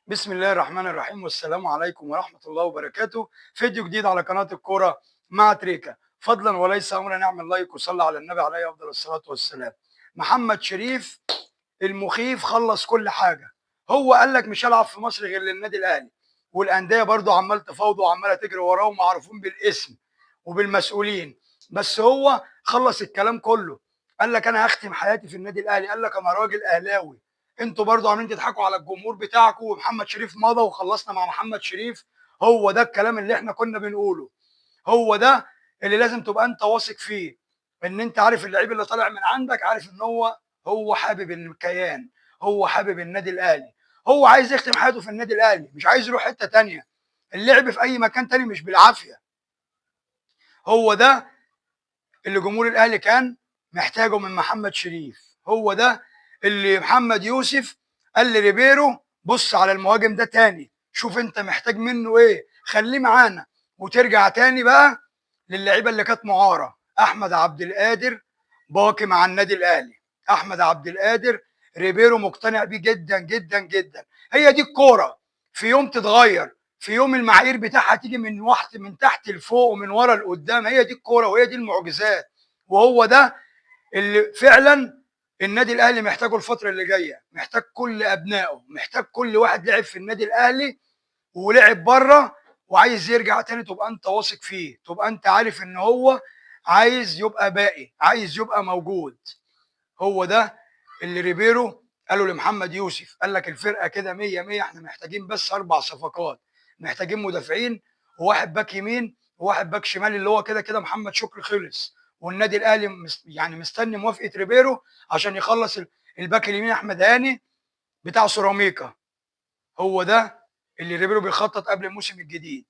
بسم الله الرحمن الرحيم والسلام عليكم ورحمة الله وبركاته. فيديو جديد على قناة الكورة مع تريكا. فضلا وليس أمرا نعمل لايك وصلى على النبي عليه أفضل الصلاة والسلام. محمد شريف المخيف خلص كل حاجة. هو قال لك مش هلعب في مصر غير للنادي الأهلي، والأندية برضو عمال تفاوض وعمالة تجري وراه ومعروفين بالاسم وبالمسؤولين. بس هو خلص الكلام كله، قال لك أنا هختم حياتي في النادي الأهلي. قال لك أنا راجل أهلاوي، انتوا برضو عاملين تضحكوا على الجمهور بتاعكم، ومحمد شريف مضى وخلصنا مع محمد شريف. هو ده الكلام اللي احنا كنا بنقوله، هو ده اللي لازم تبقى انت واثق فيه، ان انت عارف اللعيب اللي طالع من عندك، عارف ان هو حابب الكيان، هو حابب النادي الاهلي، هو عايز يختم حياته في النادي الاهلي، مش عايز يروح حته تانيه. اللعب في اي مكان تاني مش بالعافيه. هو ده اللي جمهور الاهلي كان محتاجه من محمد شريف، هو ده اللي محمد يوسف قال لريبيرو بص على المهاجم ده تاني، شوف انت محتاج منه ايه، خليه معانا. وترجع تاني بقى للعيبه اللي كانت معاره. احمد عبد القادر باقي مع النادي الاهلي، احمد عبد القادر ريبيرو مقتنع بيه جدا جدا جدا. هي دي الكوره، في يوم تتغير، في يوم المعايير بتاعها تيجي من واحد من تحت لفوق ومن ورا لقدام. هي دي الكوره وهي دي المعجزات، وهو ده اللي فعلا النادي الاهلي محتاجه الفتره اللي جايه. محتاج كل ابنائه، محتاج كل واحد لعب في النادي الاهلي ولعب بره وعايز يرجع تاني، تبقى انت واثق فيه، تبقى انت عارف ان هو عايز يبقى باقي، عايز يبقى موجود. هو ده اللي ريبيرو قالوا لمحمد يوسف، قال لك الفرقه كده 100 100، احنا محتاجين بس 4 صفقات، محتاجين مدافعين وواحد باك يمين وواحد باك شمال، اللي هو كده كده محمد شكري خلص، والنادي الاهلي يعني مستني موافقه ريبيرو عشان يخلص الباك اليمين احمد هاني بتاع سيراميكا. هو ده اللي ريبيرو بيخطط قبل الموسم الجديد.